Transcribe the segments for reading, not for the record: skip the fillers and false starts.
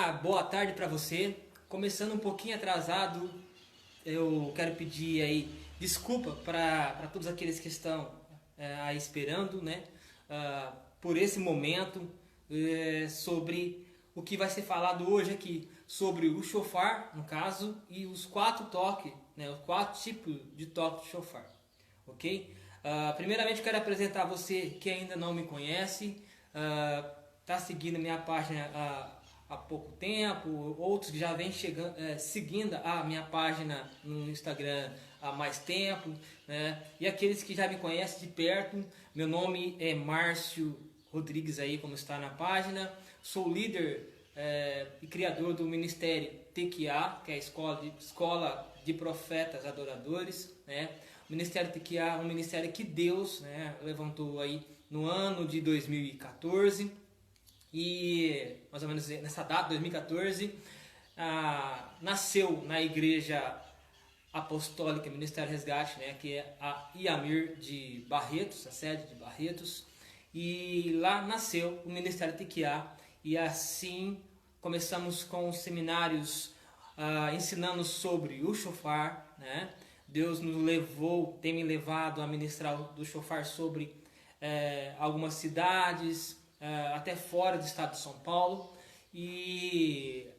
Olá, boa tarde para você. Começando um pouquinho atrasado, eu quero pedir aí desculpa para todos aqueles que estão aí esperando, né? Por esse momento, sobre o que vai ser falado hoje aqui, sobre o shofar, no caso, e os 4 toques, né? Os 4 tipos de toque de shofar, ok? Primeiramente, eu quero apresentar a você que ainda não me conhece, está seguindo minha página há pouco tempo, outros que já vêm chegando, seguindo a minha página no Instagram há mais tempo, né? E aqueles que já me conhecem de perto, meu nome é Márcio Rodrigues, aí como está na página, sou líder e criador do Ministério TQA, que é a Escola de Profetas Adoradores, né? O Ministério TQA é um ministério que Deus, né, levantou aí no ano de 2014, e mais ou menos nessa data, 2014, nasceu na Igreja Apostólica Ministério Resgate, né, que é a IAMIR de Barretos, a sede de Barretos, e lá nasceu o Ministério TQA, e assim começamos com os seminários ensinando sobre o shofar, né? Deus nos levou, tem me levado a ministrar do shofar sobre algumas cidades, até fora do estado de São Paulo, e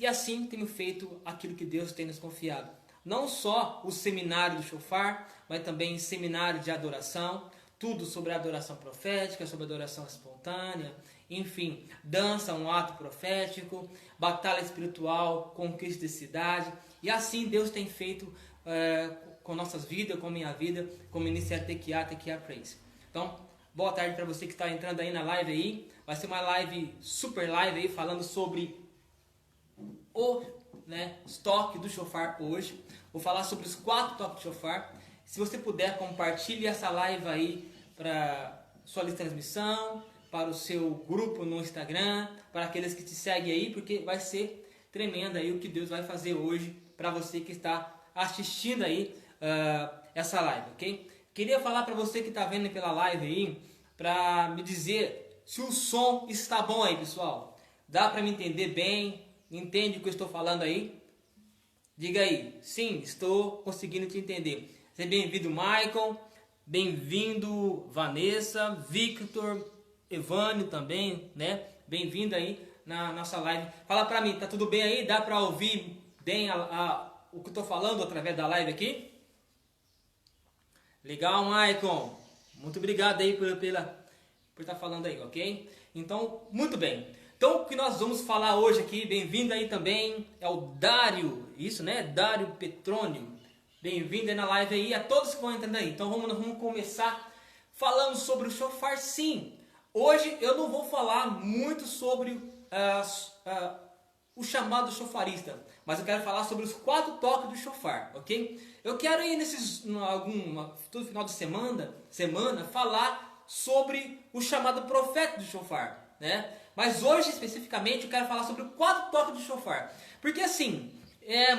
assim tenho feito aquilo que Deus tem nos confiado. Não só o seminário do shofar, mas também seminário de adoração, tudo sobre adoração profética, sobre adoração espontânea, enfim, dança, um ato profético, batalha espiritual, conquista de cidade, e assim Deus tem feito com nossas vidas, com minha vida, com o Ministério TQA Praise. Então, boa tarde para você que está entrando aí na live aí. Vai ser uma live, super live aí, falando sobre os toques do shofar hoje. Vou falar sobre os 4 toques de shofar. Se você puder, compartilhe essa live aí para sua lista de transmissão, para o seu grupo no Instagram, para aqueles que te seguem aí, porque vai ser tremendo aí o que Deus vai fazer hoje para você que está assistindo aí essa live, ok? Queria falar para você que está vendo pela live aí, para me dizer se o som está bom aí, pessoal. Dá para me entender bem? Entende o que eu estou falando aí? Diga aí, sim, estou conseguindo te entender. Seja bem-vindo, Michael, bem-vindo, Vanessa, Victor, Evânio também, né? Bem-vindo aí na nossa live. Fala para mim, tá tudo bem aí? Dá para ouvir bem o que eu estou falando através da live aqui? Legal, Maicon. Muito obrigado aí por estar falando aí, ok? Então, muito bem. Então, o que nós vamos falar hoje aqui, bem-vindo aí também, é o Dário, isso, né? Dário Petrônio. Bem-vindo aí na live aí, a todos que vão entrando aí. Então, vamos começar falando sobre o shofar, sim. Hoje eu não vou falar muito sobre o chamado shofarista, mas eu quero falar sobre os 4 toques do shofar, ok? Eu quero ir todo final de semana falar sobre o chamado profeta do shofar, né? Mas hoje especificamente eu quero falar sobre 4 toques do shofar, porque assim,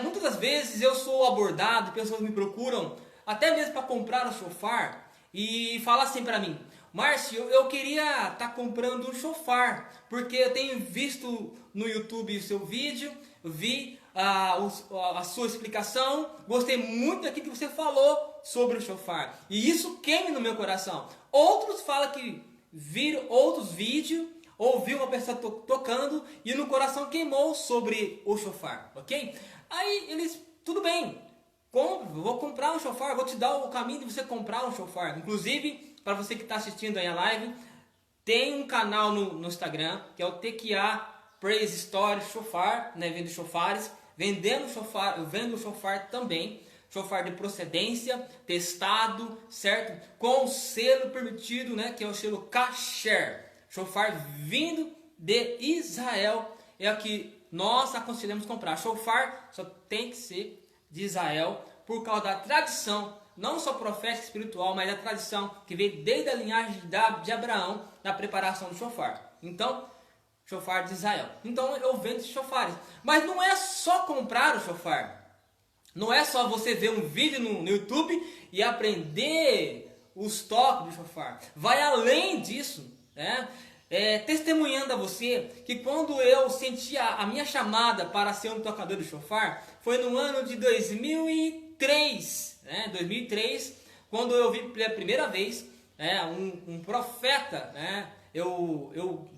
muitas das vezes eu sou abordado, pessoas me procuram até mesmo para comprar o shofar e falam assim para mim: Márcio, eu queria estar comprando um shofar, porque eu tenho visto no YouTube o seu vídeo, vi a sua explicação, gostei muito daquilo que você falou sobre o shofar, e isso queima no meu coração. Outros falam que viram outros vídeos, ouviu uma pessoa tocando e no coração queimou sobre o shofar, ok? Aí eles, tudo bem, vou comprar um shofar, vou te dar o caminho de você comprar um shofar. Inclusive, para você que está assistindo aí a live, tem um canal no Instagram, que é o TQA Praise Story Shofar, né, vendo shofares, vendendo shofar, eu vendo shofar também, shofar de procedência, testado, certo? Com o selo permitido, né, que é o selo Kasher, shofar vindo de Israel, é o que nós aconselhamos comprar. Shofar só tem que ser de Israel, por causa da tradição, não só profética e espiritual, mas a tradição que veio desde a linhagem de Abraão na preparação do shofar. Então, shofar de Israel. Então eu vendo esses shofares. Mas não é só comprar o shofar. Não é só você ver um vídeo no YouTube e aprender os toques do shofar. Vai além disso, né? testemunhando a você que quando eu senti a minha chamada para ser um tocador de shofar, foi no ano de 2003, né? 2003, quando eu vi pela primeira vez um profeta, né? Eu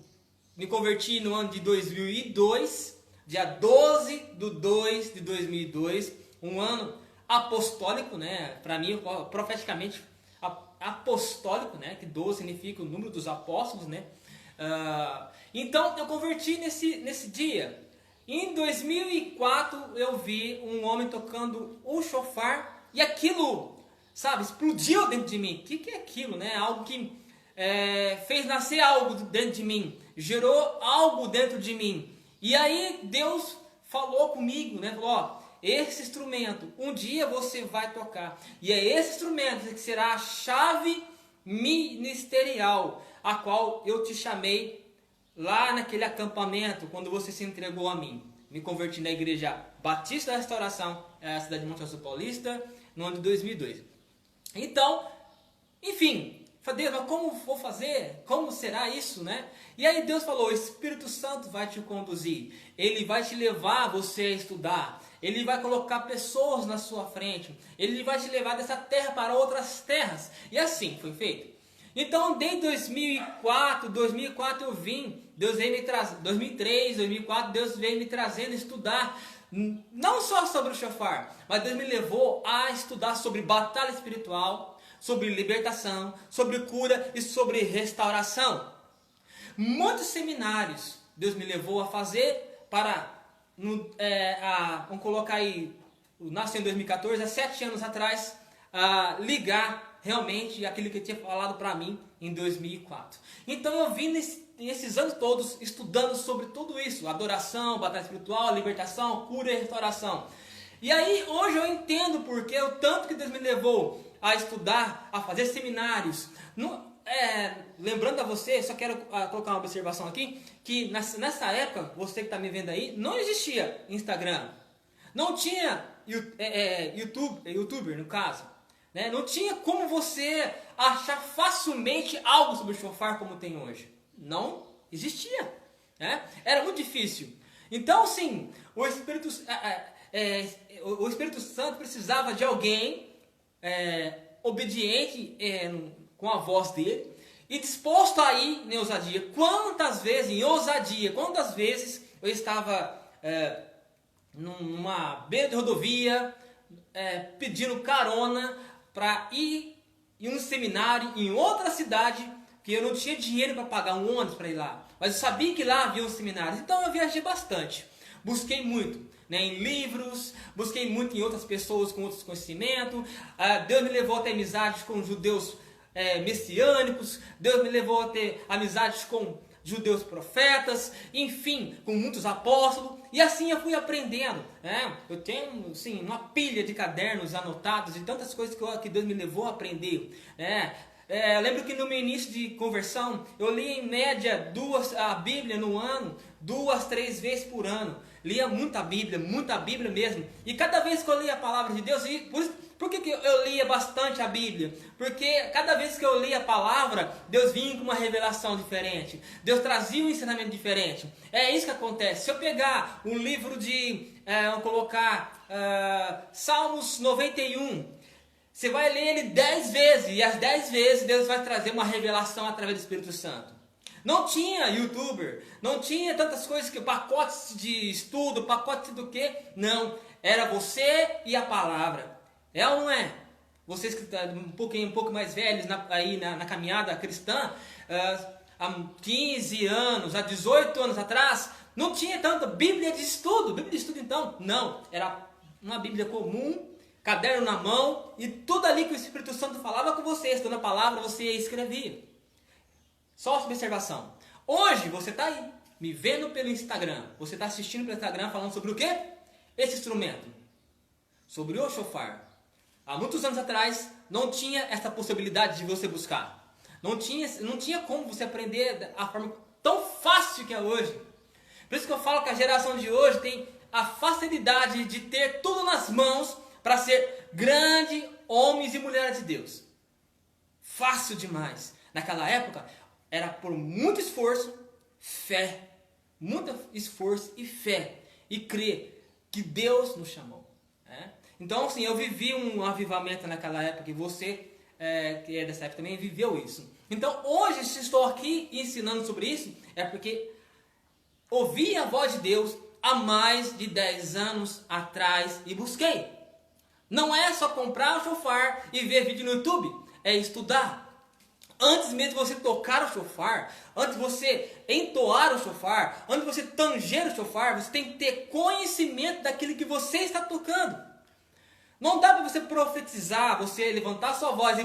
me converti no ano de 2002, dia 12 de 2 de 2002, um ano apostólico, né? Para mim, profeticamente apostólico, né? Que 12 significa o número dos apóstolos, né? Então eu converti nesse dia. Em 2004 eu vi um homem tocando o shofar e aquilo, sabe, explodiu dentro de mim. O que é aquilo, né? Algo que fez nascer algo dentro de mim, gerou algo dentro de mim. E aí Deus falou comigo, né? Falou, ó, esse instrumento, um dia você vai tocar. E é esse instrumento que será a chave ministerial, a qual eu te chamei lá naquele acampamento, quando você se entregou a mim. Me converti na igreja Batista da Restauração, a cidade de Monte Azul Paulista, no ano de 2002. Então, enfim, falei, Deus, mas como vou fazer? Como será isso, né? E aí Deus falou, o Espírito Santo vai te conduzir. Ele vai te levar você a estudar. Ele vai colocar pessoas na sua frente. Ele vai te levar dessa terra para outras terras. E assim foi feito. Então, desde 2004 eu vim. Deus veio me trazer. 2003, 2004, Deus veio me trazendo a estudar. Não só sobre o shofar, mas Deus me levou a estudar sobre batalha espiritual, sobre libertação, sobre cura e sobre restauração. Muitos seminários Deus me levou a fazer para, vamos colocar aí, nasceu em 2014, há 7 anos atrás, ligar realmente aquilo que ele tinha falado para mim em 2004. Então eu vim nesses anos todos estudando sobre tudo isso, adoração, batalha espiritual, libertação, cura e restauração. E aí hoje eu entendo porque o tanto que Deus me levou a estudar, a fazer seminários. Lembrando a você, só quero colocar uma observação aqui, que nessa época, você que está me vendo aí, não existia Instagram, não tinha YouTuber no caso, né? Não tinha como você achar facilmente algo sobre o shofar como tem hoje, não existia, né? Era muito difícil. Então sim, o Espírito Santo precisava de alguém obediente com a voz dele e disposto a ir em ousadia. Quantas vezes eu estava numa beira de rodovia pedindo carona para ir em um seminário em outra cidade, que eu não tinha dinheiro para pagar um ônibus para ir lá, mas eu sabia que lá havia um seminário. Então eu viajei bastante, busquei muito, né, em livros, busquei muito em outras pessoas com outros conhecimentos. Deus me levou a ter amizades com judeus messiânicos, Deus me levou a ter amizades com judeus profetas, enfim, com muitos apóstolos, e assim eu fui aprendendo, né? Eu tenho, sim, uma pilha de cadernos anotados e tantas coisas que Deus me levou a aprender, né? Lembro que no meu início de conversão, eu lia em média a Bíblia no ano, 2, 3 vezes por ano. Lia muita Bíblia mesmo. E cada vez que eu lia a palavra de Deus, por que eu lia bastante a Bíblia? Porque cada vez que eu lia a palavra, Deus vinha com uma revelação diferente. Deus trazia um ensinamento diferente. É isso que acontece. Se eu pegar um livro vamos colocar Salmos 91, você vai ler ele 10 vezes, e as 10 vezes Deus vai trazer uma revelação através do Espírito Santo. Não tinha youtuber, não tinha tantas coisas, pacotes de estudo, pacotes do que, não. Era você e a palavra. É ou não é? Vocês que estão um pouco mais velhos na caminhada cristã, há 15 anos, há 18 anos atrás, não tinha tanta Bíblia de estudo. Bíblia de estudo então, não. Era uma Bíblia comum, caderno na mão, e tudo ali que o Espírito Santo falava com você, estudando a palavra, você escrevia. Só uma observação. Hoje você está aí, me vendo pelo Instagram, você está assistindo pelo Instagram falando sobre o quê? Esse instrumento. Sobre o shofar. Há muitos anos atrás, não tinha essa possibilidade de você buscar. Não tinha como você aprender a forma tão fácil que é hoje. Por isso que eu falo que a geração de hoje tem a facilidade de ter tudo nas mãos para ser grandes homens e mulheres de Deus. Fácil demais. Naquela época, era por muito esforço, fé, muito esforço e fé, e crer que Deus nos chamou. Né? Então, assim, eu vivi um avivamento naquela época, e você, que é dessa época também, viveu isso. Então, hoje, se estou aqui ensinando sobre isso, é porque ouvi a voz de Deus há mais de 10 anos atrás e busquei. Não é só comprar o shofar e ver vídeo no YouTube, é estudar. Antes mesmo de você tocar o shofar, antes de você entoar o shofar, antes de você tanger o shofar, você tem que ter conhecimento daquilo que você está tocando. Não dá para você profetizar, você levantar sua voz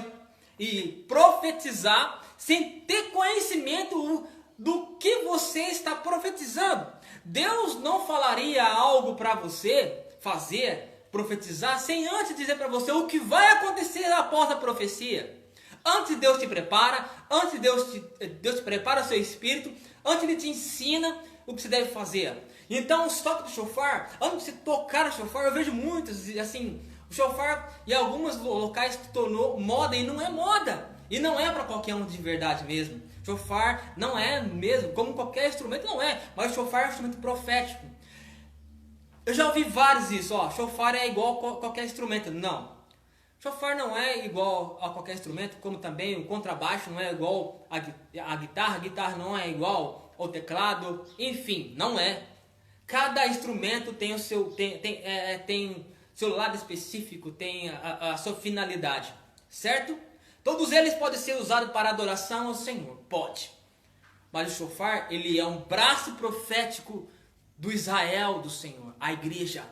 e profetizar sem ter conhecimento do que você está profetizando. Deus não falaria algo para você fazer, profetizar, sem antes dizer para você o que vai acontecer após a profecia. Antes Deus te prepara, antes Deus te prepara o seu espírito, antes Ele te ensina o que você deve fazer. Então, os toques do shofar, antes de você tocar o shofar, eu vejo muitos, assim, o shofar em alguns locais se tornou moda e não é moda. E não é para qualquer um de verdade mesmo. Shofar não é mesmo, como qualquer instrumento não é, mas o shofar é um instrumento profético. Eu já ouvi vários isso, shofar é igual a qualquer instrumento. Não. Shofar não é igual a qualquer instrumento, como também o contrabaixo não é igual a guitarra não é igual ao teclado, enfim, não é. Cada instrumento tem o seu, tem seu lado específico, tem a sua finalidade, certo? Todos eles podem ser usados para adoração ao Senhor, pode. Mas o shofar, ele é um braço profético do Israel do Senhor, a igreja.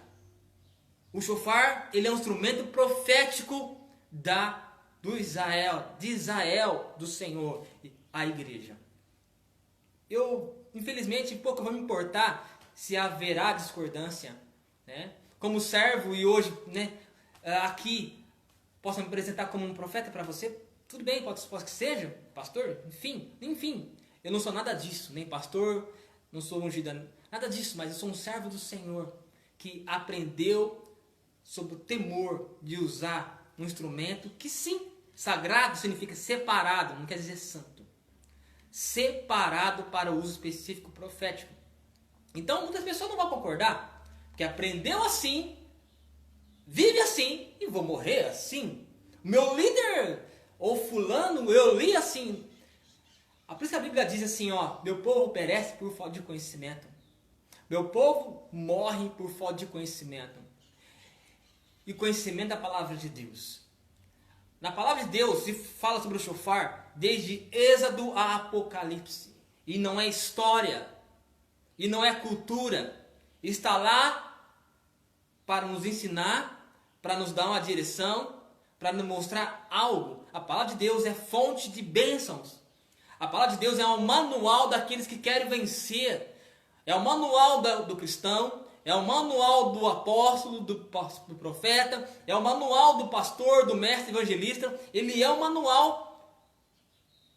O shofar, ele é um instrumento profético de Israel do Senhor, a igreja. Eu, infelizmente, pouco vou me importar se haverá discordância, né? Como servo e hoje, né, aqui, posso me apresentar como um profeta para você? Tudo bem, pode que seja, pastor, enfim. Eu não sou nada disso, nem pastor, não sou ungido, nada disso, mas eu sou um servo do Senhor que aprendeu sobre o temor de usar um instrumento que sim, sagrado significa separado, não quer dizer santo. Separado para uso específico profético. Então muitas pessoas não vão concordar, porque aprendeu assim, vive assim e vou morrer assim. Meu líder ou fulano, eu li assim. Por isso que a Bíblia diz assim, meu povo perece por falta de conhecimento. Meu povo morre por falta de conhecimento. E conhecimento da palavra de Deus. Na palavra de Deus se fala sobre o shofar desde Êxodo a Apocalipse. E não é história. E não é cultura. Está lá para nos ensinar, para nos dar uma direção, para nos mostrar algo. A palavra de Deus é fonte de bênçãos. A palavra de Deus é um manual daqueles que querem vencer. É o manual do cristão. É o manual do apóstolo, do profeta, é o manual do pastor, do mestre evangelista. Ele é o manual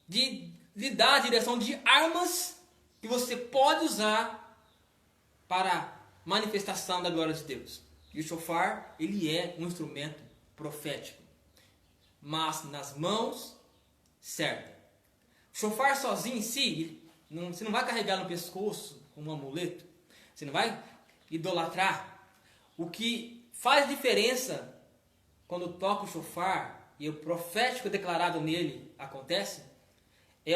de dar a direção de armas que você pode usar para a manifestação da glória de Deus. E o shofar, ele é um instrumento profético, mas nas mãos certas. O shofar sozinho em si, você não vai carregar no pescoço como um amuleto, você não vai idolatrar. O que faz diferença quando toca o shofar e o profético declarado nele acontece é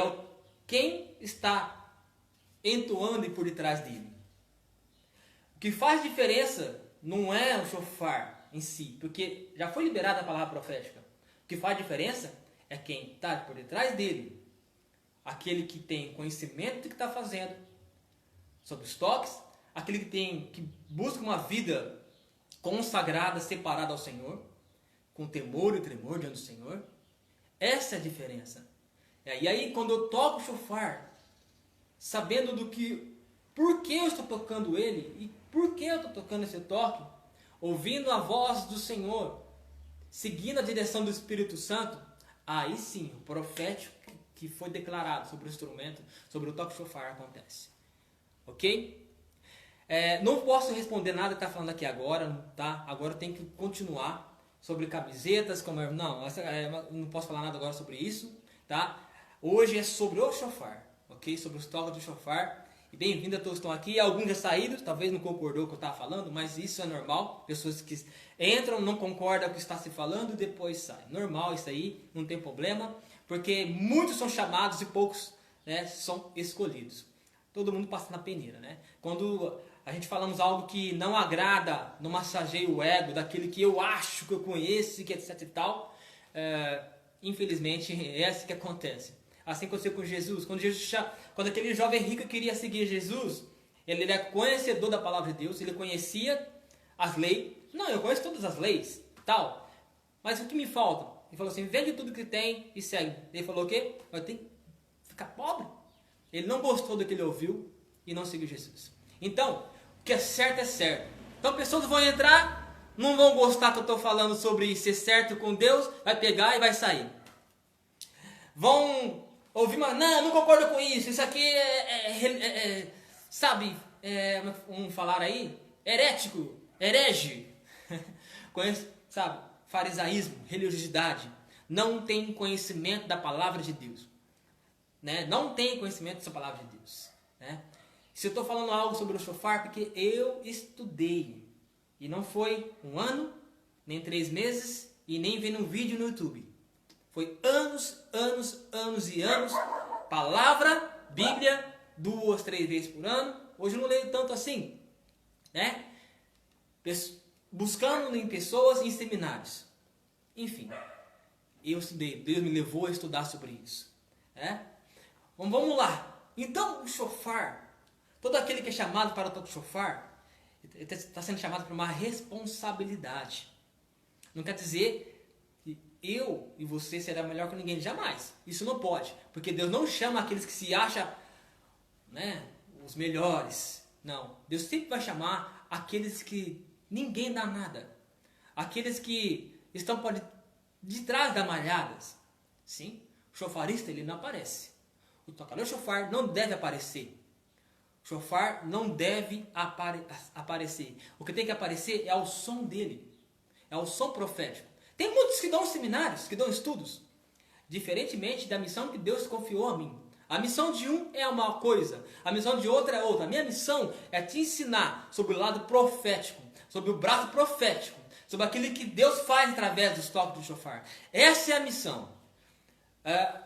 quem está entoando e por detrás dele. O que faz diferença não é o shofar em si, porque já foi liberada a palavra profética. O que faz diferença é quem está por detrás dele, aquele que tem conhecimento do que está fazendo sobre os toques, aquele que busca uma vida consagrada, separada ao Senhor, com temor e tremor diante do Senhor. Essa é a diferença. E aí, quando eu toco o shofar, sabendo por que eu estou tocando ele e por que eu estou tocando esse toque, ouvindo a voz do Senhor, seguindo a direção do Espírito Santo, aí sim, o profético que foi declarado sobre o instrumento, sobre o toque shofar acontece. Ok? Não posso responder nada que está falando aqui agora, tá? Agora eu tenho que continuar sobre camisetas, não posso falar nada agora sobre isso, tá? Hoje é sobre o shofar, ok? Sobre os toques do shofar. E bem-vindo a todos que estão aqui. Alguns já saíram, talvez não concordou com o que eu estava falando, mas isso é normal. Pessoas que entram, não concordam com o que está se falando e depois saem. Normal isso aí, não tem problema, porque muitos são chamados e poucos, né, são escolhidos. Todo mundo passa na peneira, né? Quando a gente falamos algo que não agrada, não massageia o ego daquele que eu acho que eu conheço, que etc e tal, infelizmente é assim que acontece. Assim aconteceu com Jesus. Quando aquele jovem rico queria seguir Jesus, ele era conhecedor da palavra de Deus, ele conhecia as leis. Não, eu conheço todas as leis, tal. Mas o que me falta? Ele falou assim, vende tudo que tem e segue. Ele falou o quê? Eu tenho que ficar pobre. Ele não gostou do que ele ouviu e não seguiu Jesus. Então, o que é certo é certo. Então, pessoas vão entrar, não vão gostar que eu estou falando sobre ser certo com Deus, vai pegar e vai sair. Vão ouvir, mas não concordo com isso aqui sabe, vamos falar aí, herético, herege, sabe, farisaísmo, religiosidade, não tem conhecimento da palavra de Deus, né? Não tem conhecimento dessa palavra de Deus, né? Se eu estou falando algo sobre o shofar, porque eu estudei, e não foi 1 ano, nem 3 meses, e nem vendo um vídeo no YouTube. Foi anos e anos, palavra, Bíblia, 2, 3 vezes por ano. Hoje eu não leio tanto assim, né? Buscando em pessoas, em seminários. Enfim, eu estudei, Deus me levou a estudar sobre isso, né? Vamos lá. Então, o shofar, todo aquele que é chamado para o toque shofar, está sendo chamado para uma responsabilidade. Não quer dizer eu e você será melhor que ninguém, jamais. Isso não pode, porque Deus não chama aqueles que se acham, né, os melhores. Não, Deus sempre vai chamar aqueles que ninguém dá nada, aqueles que estão por de trás das malhadas. Sim, o shofarista ele não aparece. O tocador shofar não deve aparecer. O shofar não deve aparecer. O que tem que aparecer é o som dele, é o som profético. Tem muitos que dão seminários, que dão estudos, diferentemente da missão que Deus confiou a mim. A missão de um é uma coisa, a missão de outro é outra. A minha missão é te ensinar sobre o lado profético, sobre o braço profético, sobre aquilo que Deus faz através dos toques do shofar. Essa é a missão.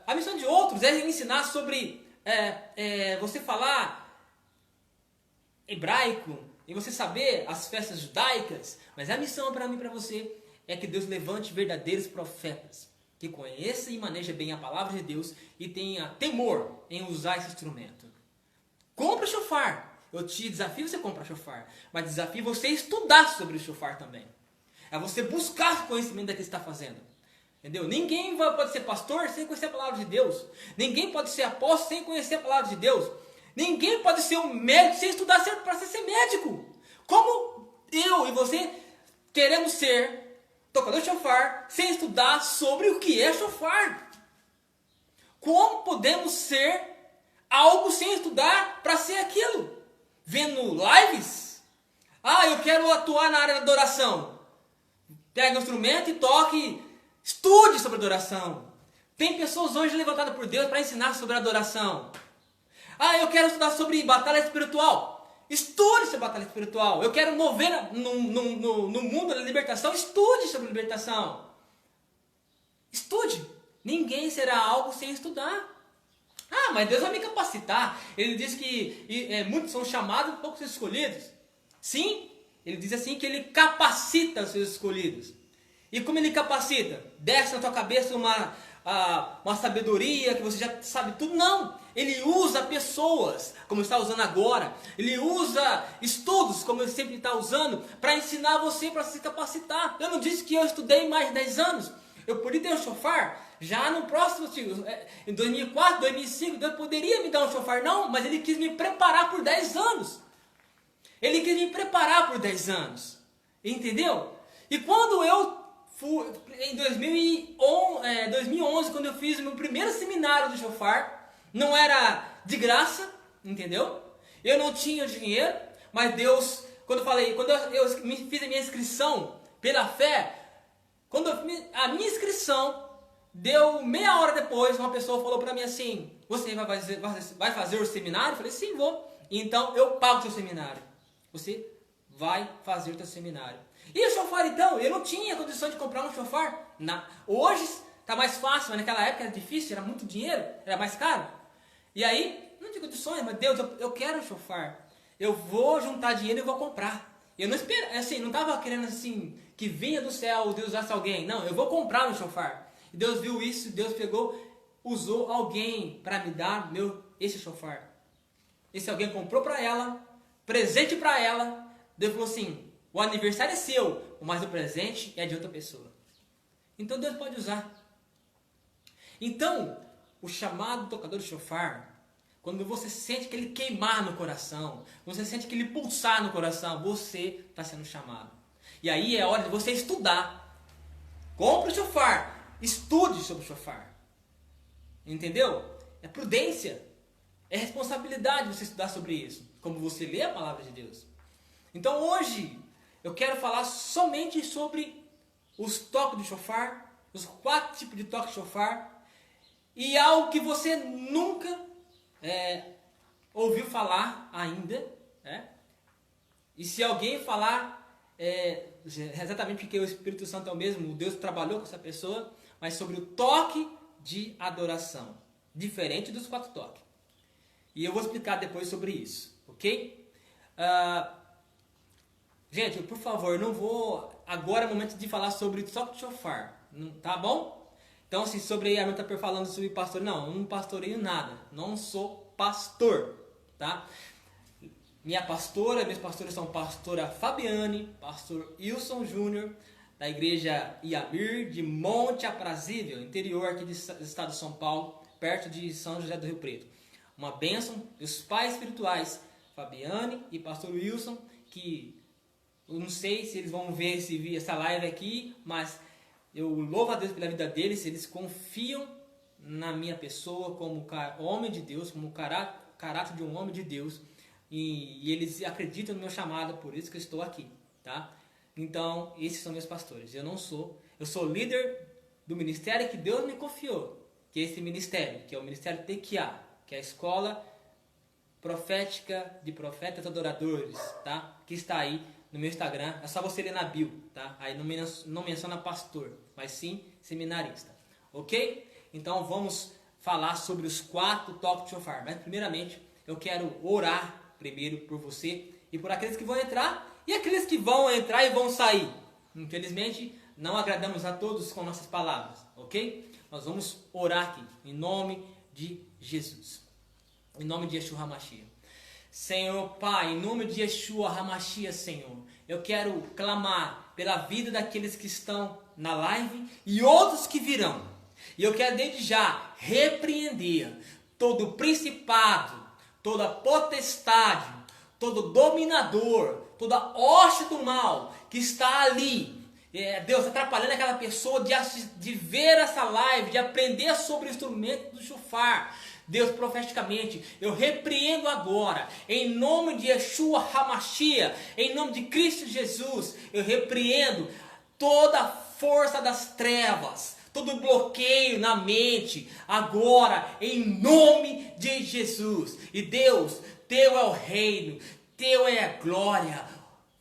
A missão de outros é ensinar sobre você falar hebraico e você saber as festas judaicas, mas a missão para mim e para você é que Deus levante verdadeiros profetas, que conheça e maneja bem a palavra de Deus e tenha temor em usar esse instrumento. Compre o shofar. Eu te desafio você comprar shofar, mas desafio você estudar sobre o shofar também. É você buscar conhecimento daquilo que está fazendo. Entendeu? Ninguém pode ser pastor sem conhecer a palavra de Deus. Ninguém pode ser apóstolo sem conhecer a palavra de Deus. Ninguém pode ser um médico sem estudar para ser médico. Como eu e você queremos ser tocador de shofar sem estudar sobre o que é shofar? Como podemos ser algo sem estudar para ser aquilo? Vendo lives? Eu quero atuar na área da adoração. Pega o instrumento e toque. Estude sobre adoração. Tem pessoas hoje levantadas por Deus para ensinar sobre adoração. Eu quero estudar sobre batalha espiritual. Estude sobre batalha espiritual. Eu quero mover no mundo da libertação. Estude sobre libertação. Estude. Ninguém será algo sem estudar. Mas Deus vai me capacitar. Ele diz que muitos são chamados, poucos são escolhidos. Sim, ele diz assim que ele capacita os seus escolhidos. E como ele capacita? Desce na tua cabeça uma sabedoria que você já sabe tudo. Não, ele usa pessoas, como está usando agora. Ele usa estudos, como ele sempre está usando, para ensinar você, para se capacitar. Eu não disse que eu estudei mais de 10 anos. Eu podia ter um shofar já no próximo, em 2004, 2005, Deus poderia me dar um shofar. Não, mas ele quis me preparar por 10 anos. Ele quis me preparar por 10 anos. Entendeu? E quando eu em 2011, quando eu fiz o meu primeiro seminário do shofar, não era de graça, entendeu? Eu não tinha dinheiro, mas Deus, quando eu fiz a minha inscrição pela fé, a minha inscrição Deu meia hora depois, uma pessoa falou para mim assim: você vai fazer o seminário? Eu falei: sim, vou. Então eu pago o seu seminário. Você vai fazer o seu seminário. E o shofar então? Eu não tinha condição de comprar um shofar. Hoje está mais fácil, mas naquela época era difícil, era muito dinheiro, era mais caro. E aí, não tinha condições, mas Deus, eu quero um shofar. Eu vou juntar dinheiro e vou comprar. Eu não espero, assim, não estava querendo assim que vinha do céu, Deus usasse alguém. Não, eu vou comprar um shofar. E Deus viu isso, Deus pegou, usou alguém para me dar esse shofar. Esse alguém comprou para ela, presente para ela. Deus falou assim: o aniversário é seu, mas o presente é de outra pessoa. Então Deus pode usar. Então, o chamado tocador de shofar, quando você sente que ele queimar no coração, você sente que ele pulsar no coração, você está sendo chamado. E aí é hora de você estudar. Compre o shofar, estude sobre o shofar. Entendeu? É prudência, é responsabilidade você estudar sobre isso, como você lê a palavra de Deus. Então hoje eu quero falar somente sobre os toques de shofar, os 4 tipos de toques de shofar, e algo que você nunca ouviu falar ainda, né? E se alguém falar, exatamente porque o Espírito Santo é o mesmo, Deus trabalhou com essa pessoa, mas sobre o toque de adoração, diferente dos 4 toques. E eu vou explicar depois sobre isso, ok? Gente, por favor, não vou... Agora é o momento de falar sobre toque de shofar, tá bom? Então, assim, sobre a minha tá falando sobre pastor, não, eu não pastoreio nada, não sou pastor, tá? Minhas pastoras são pastora Fabiane, pastor Wilson Júnior, da igreja Iabir, de Monte Aprazível, interior aqui do estado de São Paulo, perto de São José do Rio Preto. Uma bênção, os pais espirituais, Fabiane e pastor Wilson, que eu não sei se eles vão ver essa live aqui, mas eu louvo a Deus pela vida deles, eles confiam na minha pessoa como homem de Deus, como caráter de um homem de Deus, e eles acreditam no meu chamado, por isso que eu estou aqui, tá? Então, esses são meus pastores. Eu sou líder do ministério que Deus me confiou, que é esse ministério, que é o Ministério Tequiá, que é a escola profética de profetas adoradores, tá? Que está aí no meu Instagram, é só você ler na bio, tá? Aí não menciona pastor, mas sim seminarista, ok? Então vamos falar sobre os 4 toques de shofar. Mas primeiramente eu quero orar primeiro por você e por aqueles que vão entrar e aqueles que vão entrar e vão sair. Infelizmente não agradamos a todos com nossas palavras, ok? Nós vamos orar aqui em nome de Jesus, em nome de Yeshua HaMashiach. Senhor Pai, em nome de Yeshua HaMashiach, Senhor, eu quero clamar pela vida daqueles que estão na live e outros que virão. E eu quero desde já repreender todo principado, toda potestade, todo dominador, toda hoste do mal que está ali, Deus, atrapalhando aquela pessoa de ver essa live, de aprender sobre o instrumento do shofar. Deus, profeticamente, eu repreendo agora, em nome de Yeshua HaMashiach, em nome de Cristo Jesus, eu repreendo toda a força das trevas, todo bloqueio na mente, agora, em nome de Jesus. E Deus, Teu é o reino, Teu é a glória,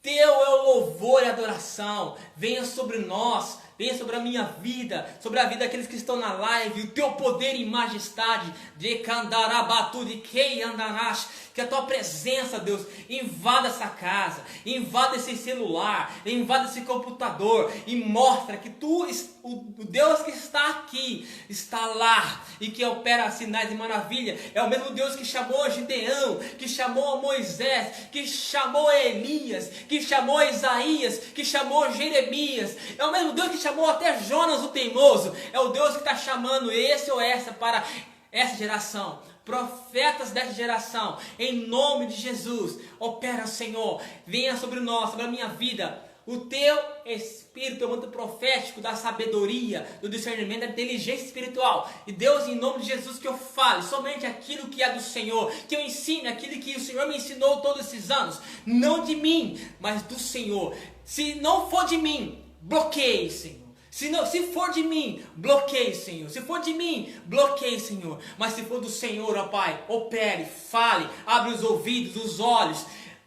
Teu é o louvor e adoração. Venha sobre nós, venha sobre a minha vida, sobre a vida daqueles que estão na live, o Teu poder e majestade, de Kandarabatu, de Keiandarash, que a Tua presença, Deus, invada essa casa, invada esse celular, invada esse computador e mostra que Tu, o Deus que está aqui, está lá e que opera sinais e maravilha. É o mesmo Deus que chamou Gideão, que chamou Moisés, que chamou Elias, que chamou Isaías, que chamou Jeremias. É o mesmo Deus que chamou até Jonas o teimoso. É o Deus que está chamando esse ou essa para essa geração. Profetas dessa geração, em nome de Jesus, opera, Senhor, venha sobre nós, sobre a minha vida, o Teu Espírito, o manto profético da sabedoria, do discernimento, da inteligência espiritual. E Deus, em nome de Jesus, que eu fale somente aquilo que é do Senhor, que eu ensine aquilo que o Senhor me ensinou todos esses anos, não de mim, mas do Senhor. Se não for de mim, bloqueie, Senhor. Se for de mim, bloqueie, Senhor. Se for de mim, bloqueie, Senhor. Mas se for do Senhor, ó Pai, opere, fale, abre os ouvidos, os olhos,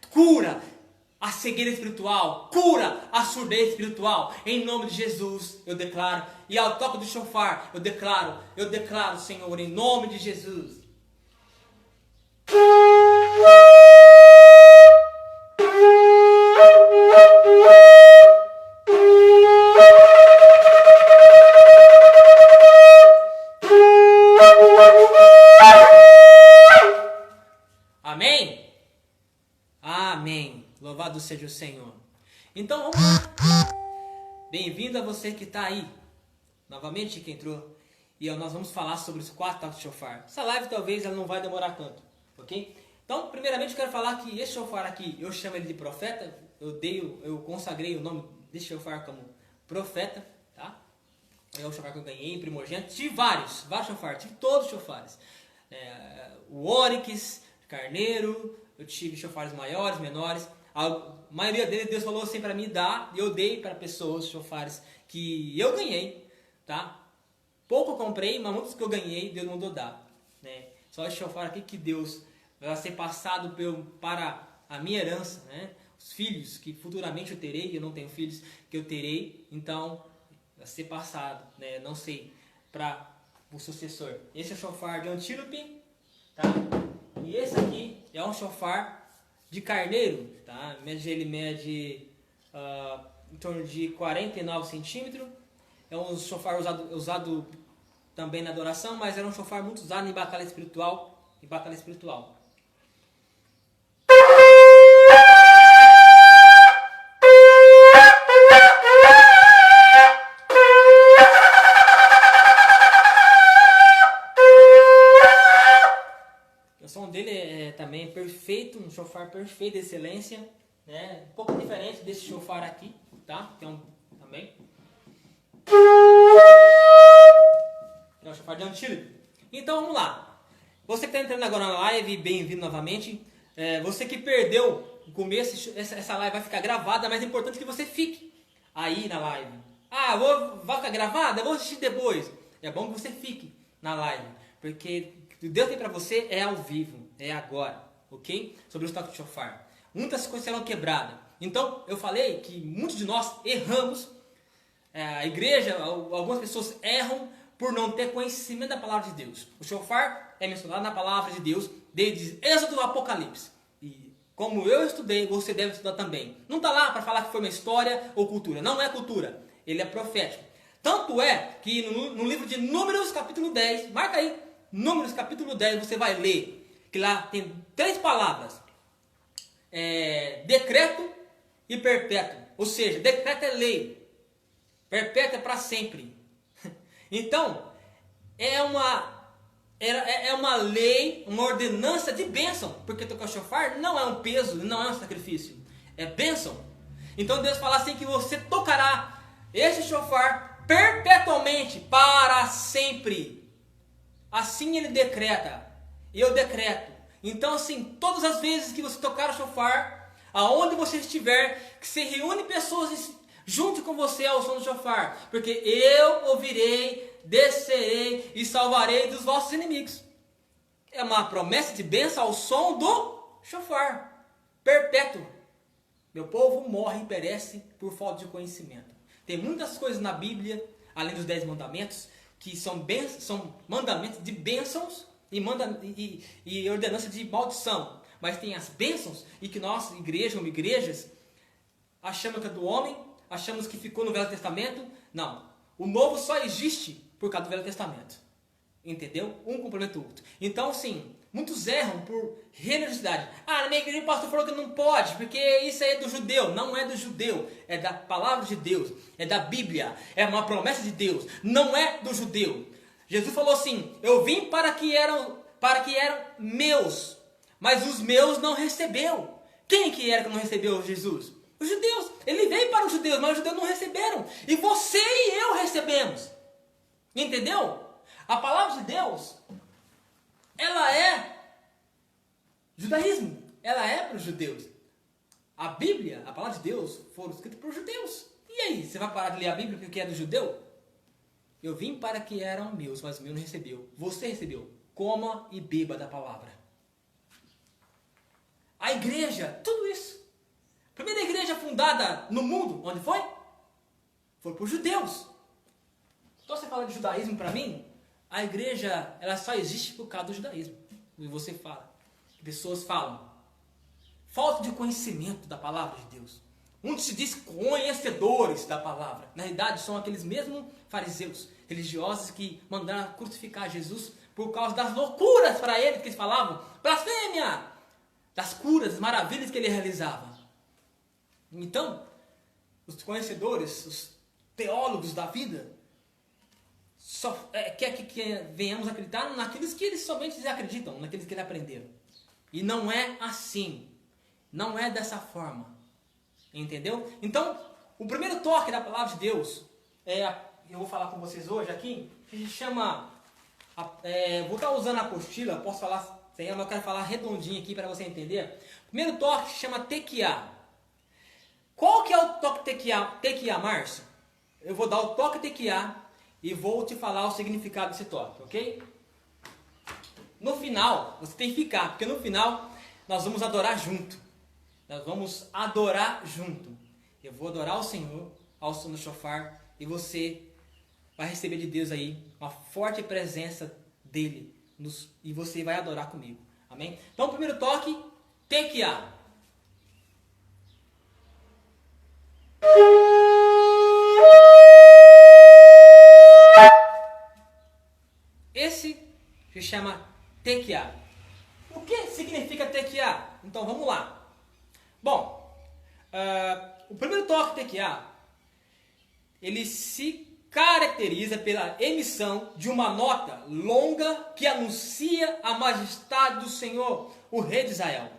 cura a cegueira espiritual, cura a surdez espiritual. Em nome de Jesus, eu declaro. E ao toque do shofar, eu declaro, Senhor, em nome de Jesus. Amém? Amém. Louvado seja o Senhor. Então vamos lá. Bem-vindo a você que está aí. Novamente que entrou. E nós vamos falar sobre os 4 toques de shofar. Essa live talvez ela não vai demorar tanto. Ok? Então, primeiramente eu quero falar que esse shofar aqui, eu chamo ele de profeta. Eu consagrei o nome desse shofar como profeta. Tá? É o shofar que eu ganhei, primogênito. Tive vários shofar. Tive todos os shofares. O ônix, carneiro. Eu tive shofares maiores, menores. A maioria deles Deus falou assim para mim dar. E eu dei para pessoas shofares que eu ganhei. Tá? Pouco eu comprei, mas muitos que eu ganhei Deus mandou dar. Né? Só esse shofar aqui que Deus vai ser passado para a minha herança. Né? Os filhos que futuramente eu terei. Eu não tenho filhos que eu terei. Então vai ser passado. Né? Não sei. Para o sucessor. Esse é o shofar de antílope. Tá? E esse aqui é um shofar de carneiro, tá? Ele mede em torno de 49 centímetros. É um shofar usado também na adoração, mas era um shofar muito usado em batalha espiritual. O som dele é também perfeito, um shofar perfeito de excelência, né? Um pouco diferente desse shofar aqui, tá? Que é um também. É um shofar de antílope. Então vamos lá. Você que está entrando agora na live, bem-vindo novamente. Você que perdeu o começo, essa live vai ficar gravada, mas é importante que você fique aí na live. Vai ficar gravada? Eu vou assistir depois. É bom que você fique na live, porque o que Deus tem para você é ao vivo, é agora, ok? Sobre os toques de shofar. Muitas coisas serão quebradas. Então, eu falei que muitos de nós erramos. A igreja, algumas pessoas erram por não ter conhecimento da palavra de Deus. O shofar é mencionado na palavra de Deus desde Êxodo ao Apocalipse. E como eu estudei, você deve estudar também. Não está lá para falar que foi uma história ou cultura. Não é cultura. Ele é profético. Tanto é que no livro de Números, capítulo 10, marca aí, Números, capítulo 10, você vai ler que lá tem 3 palavras. Decreto e perpétuo. Ou seja, decreto é lei. Perpétuo é para sempre. Então, é uma lei, uma ordenança de bênção. Porque tocar shofar não é um peso, não é um sacrifício. É bênção. Então Deus fala assim que você tocará esse shofar perpetuamente, para sempre. Assim Ele decreta. Eu decreto. Então assim, todas as vezes que você tocar o shofar, aonde você estiver, que se reúne pessoas junto com você ao som do shofar, porque eu ouvirei, descerei e salvarei dos vossos inimigos. É uma promessa de bênção ao som do shofar, perpétuo. Meu povo morre e perece por falta de conhecimento. Tem muitas coisas na Bíblia, além dos 10 mandamentos, que são mandamentos de bênçãos e ordenança de maldição. Mas tem as bênçãos e que nós, igrejas, achamos que é do homem, achamos que ficou no Velho Testamento. Não. O Novo só existe por causa do Velho Testamento. Entendeu? Um complementa o outro. Então, sim, muitos erram por religiosidade. Na minha igreja o pastor falou que não pode, porque isso aí é do judeu. Não é do judeu. É da palavra de Deus. É da Bíblia. É uma promessa de Deus. Não é do judeu. Jesus falou assim: eu vim para que eram meus, mas os meus não recebeu. Quem que era que não recebeu Jesus? Os judeus. Ele veio para os judeus, mas os judeus não receberam. E você e eu recebemos. Entendeu? A palavra de Deus, ela é judaísmo. Ela é para os judeus. A Bíblia, a palavra de Deus, foram escritas para os judeus. E E aí, você vai parar de ler a Bíblia porque é do judeu? Eu vim para que eram meus, mas o meu não recebeu. Você recebeu. Coma e beba da palavra. A igreja, tudo isso. A primeira igreja fundada no mundo, onde foi? Foi por judeus. Então você fala de judaísmo para mim, a igreja ela só existe por causa do judaísmo. E você fala, pessoas falam, falta de conhecimento da palavra de Deus. Muitos se diz conhecedores da palavra. Na realidade, são aqueles mesmos fariseus religiosos que mandaram crucificar Jesus por causa das loucuras para eles que eles falavam. Blasfêmia! Das curas, das maravilhas que ele realizava. Então, os conhecedores, os teólogos da vida, só quer que venhamos acreditar naqueles que eles somente acreditam, naqueles que eles aprenderam. E não é assim. Não é dessa forma. Entendeu? Então, o primeiro toque da palavra de Deus, eu vou falar com vocês hoje aqui, que se chama, vou estar usando a apostila, posso falar sem ela, mas eu quero falar redondinho aqui para você entender. O primeiro toque se chama tequiá. Qual que é o toque tequiá, Márcio? Eu vou dar o toque tequiá e vou te falar o significado desse toque, ok? No final, você tem que ficar, porque no final nós vamos adorar junto. Nós vamos adorar junto. Eu vou adorar o Senhor ao som do shofar e você vai receber de Deus aí uma forte presença dele e você vai adorar comigo. Amém? Então, o primeiro toque, tequiá. Esse se chama tequiá. O que significa tequiá? Então, vamos lá. Bom, o primeiro toque tequiá, ele se caracteriza pela emissão de uma nota longa que anuncia a majestade do Senhor, o Rei de Israel,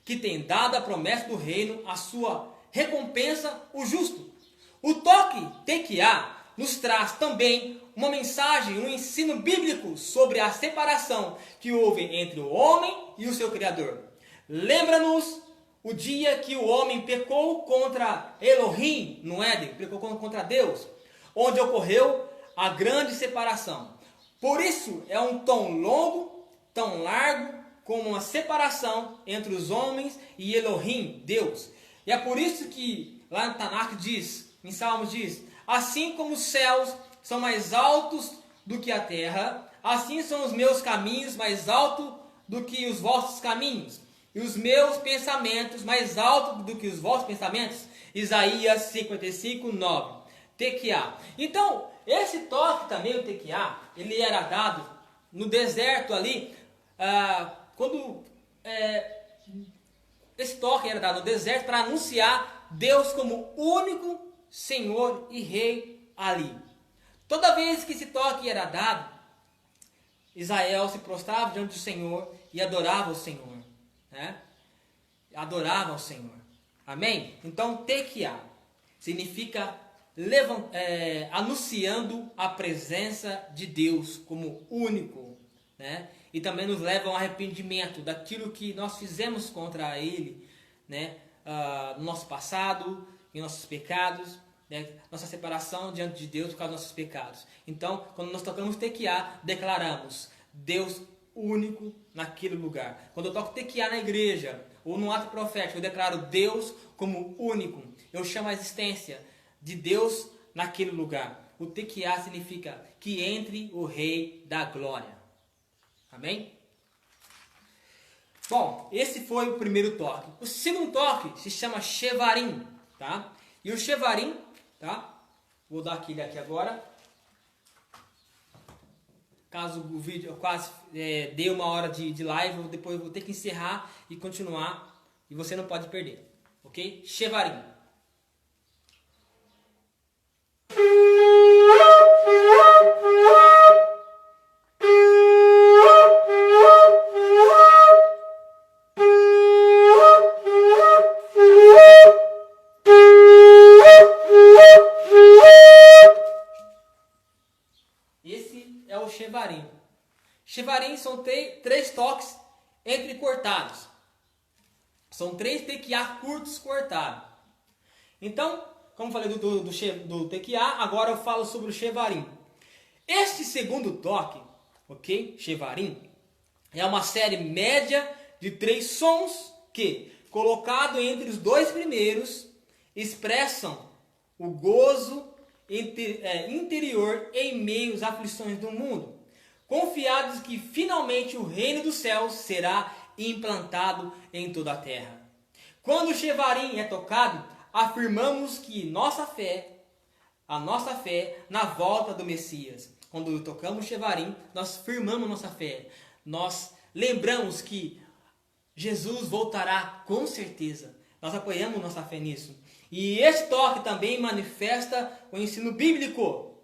que tem dado a promessa do reino, a sua recompensa, o justo. O toque tequiá nos traz também uma mensagem, um ensino bíblico sobre a separação que houve entre o homem e o seu Criador. Lembra-nos o dia que o homem pecou contra Elohim no Éden, pecou contra Deus, onde ocorreu a grande separação. Por isso é um tão longo, tão largo, como uma separação entre os homens e Elohim, Deus. E é por isso que lá no Tanakh diz, em Salmos diz, assim como os céus são mais altos do que a terra, assim são os meus caminhos mais altos do que os vossos caminhos, e os meus pensamentos mais altos do que os vossos pensamentos. Isaías 55, 9. Tequiá. Então, esse toque também, o tequiá, ele era dado no deserto ali, esse toque era dado no deserto para anunciar Deus como único Senhor e Rei ali. Toda vez que esse toque era dado, Israel se prostrava diante do Senhor e adorava o Senhor. Né? Adorava ao Senhor. Amém? Então, tequiá significa anunciando a presença de Deus como único. Né? E também nos leva ao arrependimento daquilo que nós fizemos contra Ele, né? No nosso passado, em nossos pecados, né? Nossa separação diante de Deus por causa dos nossos pecados. Então, quando nós tocamos tequiá, declaramos Deus único naquele lugar. Quando eu toco tequiá na igreja ou no ato profético, eu declaro Deus como único. Eu chamo a existência de Deus naquele lugar. O tequiá significa que entre o Rei da Glória. Amém? Bom, esse foi o primeiro toque. O segundo toque se chama Shevarim, tá? E o Shevarim, tá? Vou dar aquele aqui agora. Caso o vídeo eu quase dê uma hora de live, depois eu vou ter que encerrar e continuar. E você não pode perder. Ok? Shevarim. Shevarim. Shevarim são três toques entrecortados. São três tequiá curtos cortados. Então, como falei do Tequiá, agora eu falo sobre o Shevarim. Este segundo toque, ok? Shevarim, é uma série média de 3 sons que, colocado entre os 2 primeiros, expressam o gozo interior em meio às aflições do mundo, confiados que finalmente o reino dos céus será implantado em toda a terra. Quando o Shevarim é tocado, afirmamos que a nossa fé na volta do Messias. Quando tocamos Shevarim, nós firmamos nossa fé. Nós lembramos que Jesus voltará com certeza. Nós apoiamos nossa fé nisso. E este toque também manifesta o ensino bíblico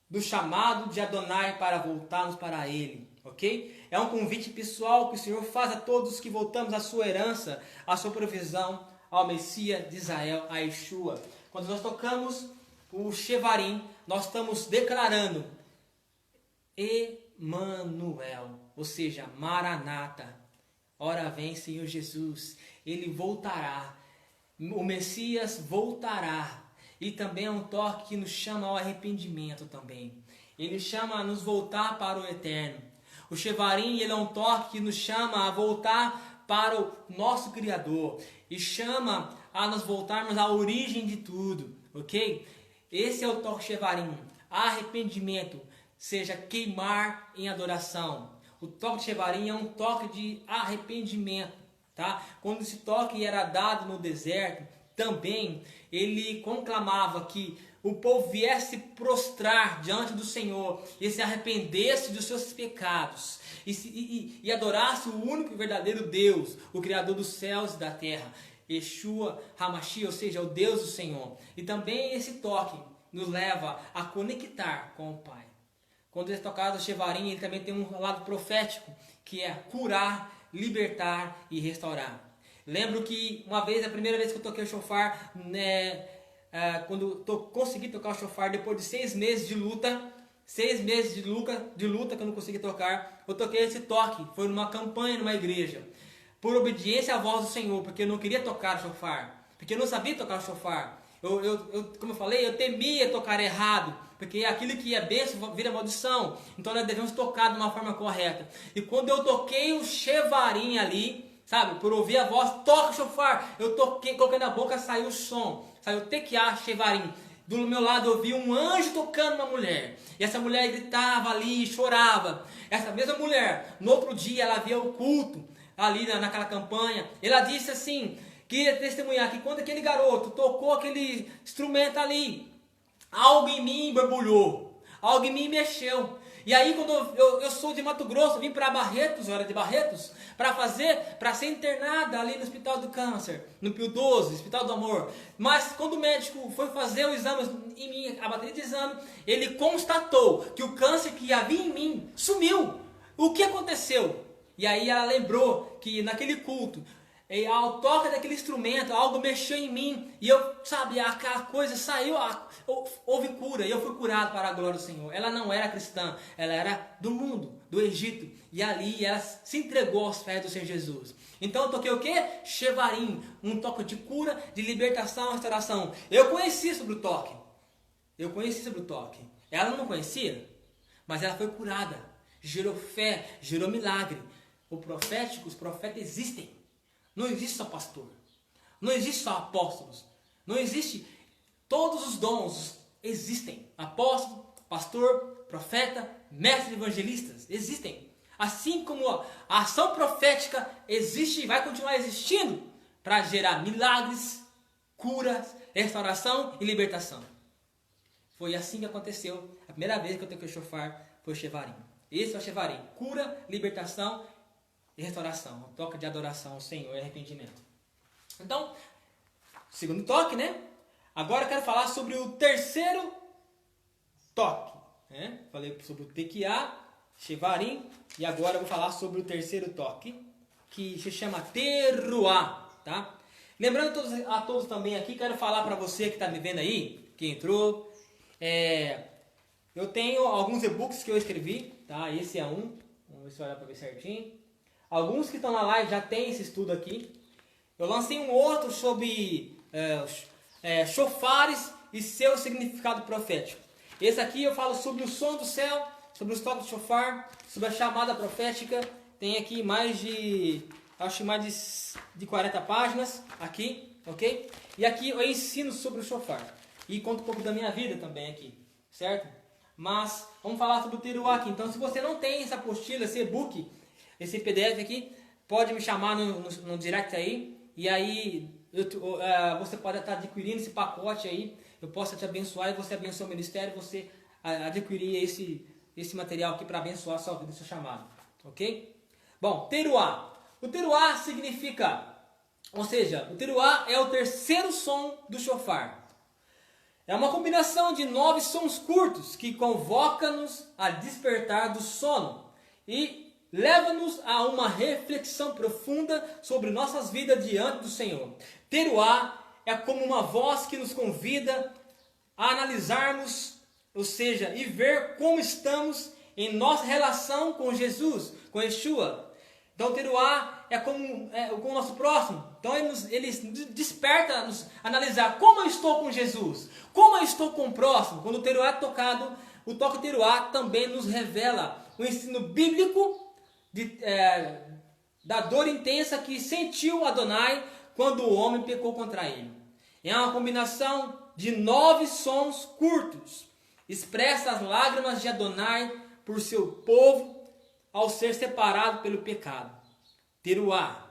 do chamado de Adonai para voltarmos para Ele. Ok? É um convite pessoal que o Senhor faz a todos que voltamos à sua herança, à sua provisão, ao Messias de Israel, a Yeshua. Quando nós tocamos o Shevarim, nós estamos declarando Emanuel, ou seja, Maranata. Ora vem, Senhor Jesus, Ele voltará, o Messias voltará. E também é um toque que nos chama ao arrependimento também. Ele chama a nos voltar para o eterno. O Shevarim, ele é um toque que nos chama a voltar para o nosso Criador. E chama a nos voltarmos à origem de tudo. Ok? Esse é o toque Shevarim. Arrependimento, seja queimar em adoração. O toque de Shevarim é um toque de arrependimento. Tá? Quando esse toque era dado no deserto, também ele conclamava que o povo viesse prostrar diante do Senhor e se arrependesse dos seus pecados e adorasse o único e verdadeiro Deus, o Criador dos céus e da terra, Yeshua HaMashiach, ou seja, o Deus do Senhor. E também esse toque nos leva a conectar com o Pai. Quando é tocado o Shevarim, ele também tem um lado profético, que é curar, libertar e restaurar. Lembro que uma vez, a primeira vez que eu toquei o shofar, quando consegui tocar o shofar, depois de 6 meses de luta, 6 meses de luta que eu não consegui tocar, eu toquei esse toque. Foi numa campanha, numa igreja, por obediência à voz do Senhor, porque eu não queria tocar o shofar, porque eu não sabia tocar o shofar. Como eu falei, eu temia tocar errado, porque aquilo que é bênção vira maldição. Então nós devemos tocar de uma forma correta. E quando eu toquei o Shevarim ali, sabe, por ouvir a voz, toca o shofar, eu toquei, coloquei na boca, saiu o som, saiu Tequiá, Shevarim. Do meu lado eu vi um anjo tocando uma mulher, e essa mulher gritava ali, chorava. Essa mesma mulher, no outro dia, ela via o culto ali naquela campanha. Ela disse assim, queria testemunhar que quando aquele garoto tocou aquele instrumento ali, algo em mim borbulhou, algo em mim mexeu. E aí quando eu sou de Mato Grosso, vim para Barretos, eu era de Barretos, para ser internada ali no Hospital do Câncer, no Pio 12, Hospital do Amor. Mas quando o médico foi fazer o exame em mim, a bateria de exame, ele constatou que o câncer que havia em mim sumiu. O que aconteceu? E aí ela lembrou que naquele culto, ao toque daquele instrumento, algo mexeu em mim, e eu, sabe, aquela coisa saiu, houve cura, e eu fui curado para a glória do Senhor. Ela não era cristã, ela era do mundo, do Egito, e ali ela se entregou aos pés do Senhor Jesus. Então eu toquei o quê? Shevarim, um toque de cura, de libertação, restauração. Eu conheci sobre o toque, ela não conhecia, mas ela foi curada, gerou fé, gerou milagre. Os profetas existem. Não existe só pastor, não existe só apóstolos, não existe, todos os dons existem, apóstolo, pastor, profeta, mestre, evangelistas, existem. Assim como a ação profética existe e vai continuar existindo para gerar milagres, curas, restauração e libertação. Foi assim que aconteceu, a primeira vez que eu toquei o shofar foi o Shevarim. Esse é o Shevarim, cura, libertação e restauração, um toque de adoração ao Senhor e arrependimento. Então, segundo toque, né? Agora eu quero falar sobre o terceiro toque. Né? Falei sobre o Tequiá, Shevarim, e agora eu vou falar sobre o terceiro toque, que se chama Teruá. Tá? Lembrando a todos também aqui, quero falar para você que está me vendo aí, que entrou, eu tenho alguns e-books que eu escrevi, tá? Esse é um, vamos ver se olhar para ver certinho. Alguns que estão na live já tem esse estudo aqui. Eu lancei um outro sobre chofares e seu significado profético. Esse aqui eu falo sobre o som do céu, sobre os toques de chofar, sobre a chamada profética. Tem aqui mais de 40 páginas aqui, ok? E aqui eu ensino sobre o chofar e conto um pouco da minha vida também aqui, certo? Mas vamos falar sobre o teruá aqui. Então, se você não tem essa apostila, esse e-book, esse PDF aqui, pode me chamar no direct aí. E aí você pode estar adquirindo esse pacote aí. Eu posso te abençoar e você abençoa o ministério. Você adquirir esse material aqui para abençoar a sua vida, o seu chamado. Ok? Bom, teruá. O teruá significa, ou seja, o teruá é o terceiro som do chofar. É uma combinação de 9 sons curtos que convoca-nos a despertar do sono e leva-nos a uma reflexão profunda sobre nossas vidas diante do Senhor. Teruá é como uma voz que nos convida a analisarmos, ou seja, e ver como estamos em nossa relação com Jesus, com Yeshua. Então, o teruá é com o nosso próximo. Então, ele desperta a nos analisar como eu estou com Jesus, como eu estou com o próximo. Quando o teruá é tocado, o toque teruá também nos revela o ensino bíblico da dor intensa que sentiu Adonai quando o homem pecou contra ele. É uma combinação de 9 sons curtos. Expressa as lágrimas de Adonai por seu povo ao ser separado pelo pecado. Teruá,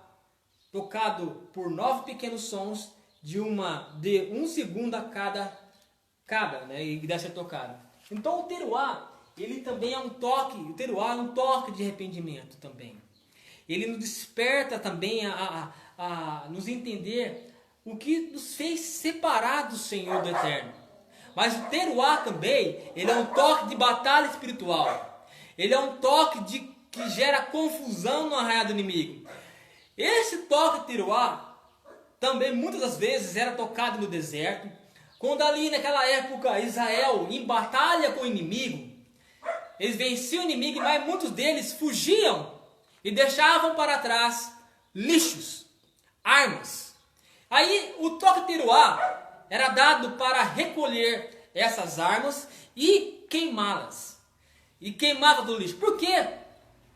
tocado por 9 pequenos sons de 1 segundo a cada, né, e deve ser tocado. Então o teruá, ele também é um toque, o teruá é um toque de arrependimento também. Ele nos desperta também a nos entender o que nos fez separar do Senhor do Eterno. Mas o teruá também, ele é um toque de batalha espiritual. Ele é um toque que gera confusão no arraial do inimigo. Esse toque teruá também muitas das vezes era tocado no deserto, quando ali naquela época Israel em batalha com o inimigo, eles venciam o inimigo, mas muitos deles fugiam e deixavam para trás lixos, armas. Aí o toque teruá era dado para recolher essas armas e queimá-las. E queimava do lixo. Por que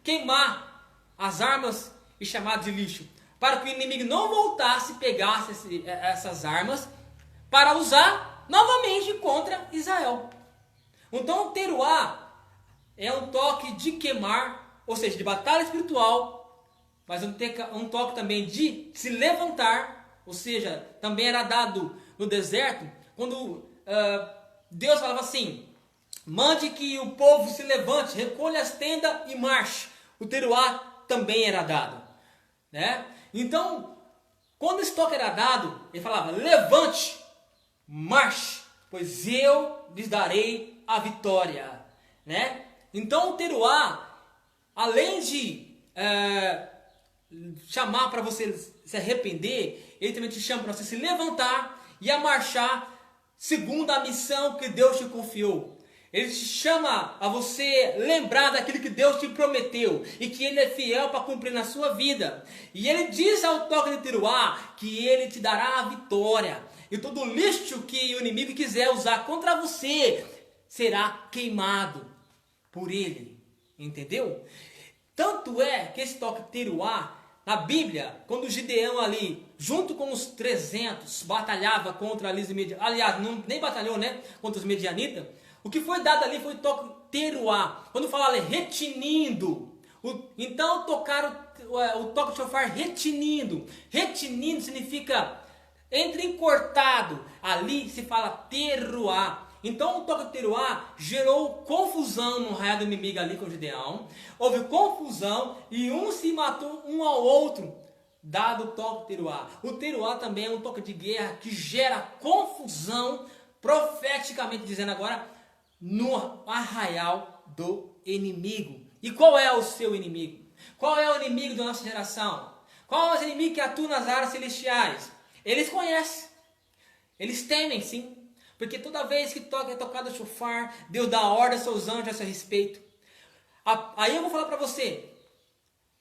queimar as armas e chamar de lixo? Para que o inimigo não voltasse e pegasse essas armas para usar novamente contra Israel. Então o teruá é um toque de queimar, ou seja, de batalha espiritual, mas um toque também de se levantar, ou seja, também era dado no deserto, quando Deus falava assim: mande que o povo se levante, recolha as tendas e marche. O teruá também era dado, né? Então, quando esse toque era dado, ele falava: levante, marche, pois eu lhes darei a vitória, né? Então o teruá, além de chamar para você se arrepender, ele também te chama para você se levantar e a marchar segundo a missão que Deus te confiou. Ele te chama a você lembrar daquilo que Deus te prometeu e que Ele é fiel para cumprir na sua vida. E Ele diz ao toque de teruá que Ele te dará a vitória. E todo lixo que o inimigo quiser usar contra você será queimado por Ele. Entendeu? Tanto é que esse toque teruá, na Bíblia, quando Gideão ali, junto com os 300, batalhava contra os medianitas, aliás, nem batalhou, né, contra os medianitas, o que foi dado ali foi o toque teruá. Quando fala ali, retinindo, então tocaram o toque de chofar retinindo. Retinindo significa entrecortado. Ali se fala teruá. Então o toque de teruá gerou confusão no arraial do inimigo ali com Gideão. Houve confusão e um se matou um ao outro, dado o toque de teruá. O teruá também é um toque de guerra que gera confusão, profeticamente dizendo agora, no arraial do inimigo. E qual é o seu inimigo? Qual é o inimigo da nossa geração? Qual é o inimigo que atua nas áreas celestiais? Eles conhecem. Eles temem, sim. Porque toda vez que é tocado o shofar, Deus dá ordem aos seus anjos a seu respeito. Aí eu vou falar para você.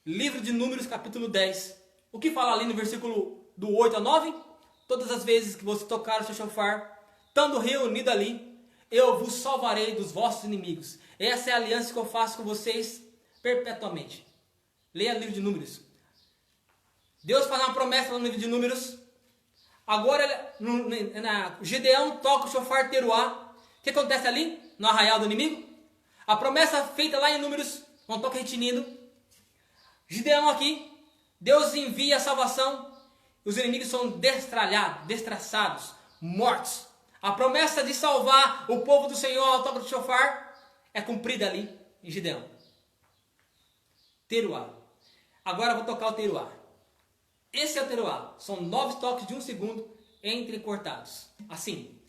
Livro de Números, capítulo 10. O que fala ali no versículo do 8 a 9? todas as vezes que você tocar o seu chofar, estando reunido ali, eu vos salvarei dos vossos inimigos. Essa é a aliança que eu faço com vocês perpetuamente. Leia o livro de Números. Deus faz uma promessa no livro de Números. Agora, Gideão toca o chofar teruá. O que acontece ali, no arraial do inimigo? A promessa feita lá em Números, não toca retinindo. Gideão aqui, Deus envia a salvação. Os inimigos são destralhados, destraçados, mortos. A promessa de salvar o povo do Senhor ao toque do chofar é cumprida ali em Gideão. Teruá. Agora eu vou tocar o teruá. Esse é o teruá. São 9 toques de 1 segundo entrecortados. Assim.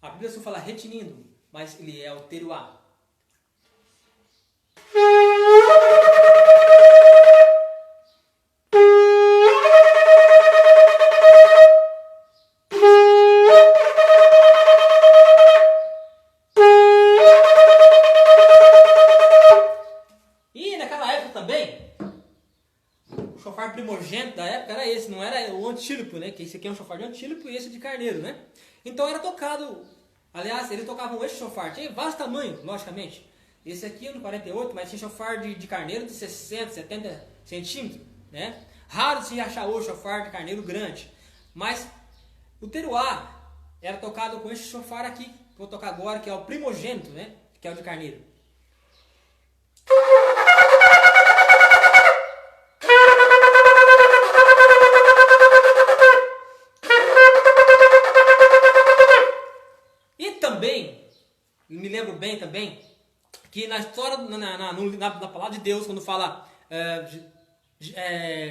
A Bíblia só fala retinindo, mas ele é o teruá. E naquela época também, o chofar primogênito da época era esse, não era o antílopo, né? Que esse aqui é um chofar de antílopo e esse de carneiro, né? Então era tocado, aliás, eles tocavam esse chofar, tinha vários tamanhos, logicamente. Esse aqui é no 48, mas tinha chofar de carneiro de 60, 70 centímetros, né? Raro se achar hoje chofar de carneiro grande. Mas o teruá era tocado com esse chofar aqui, que eu vou tocar agora, que é o primogênito, né? Que é o de carneiro. E também, me lembro bem também, que na história, na palavra de Deus, quando fala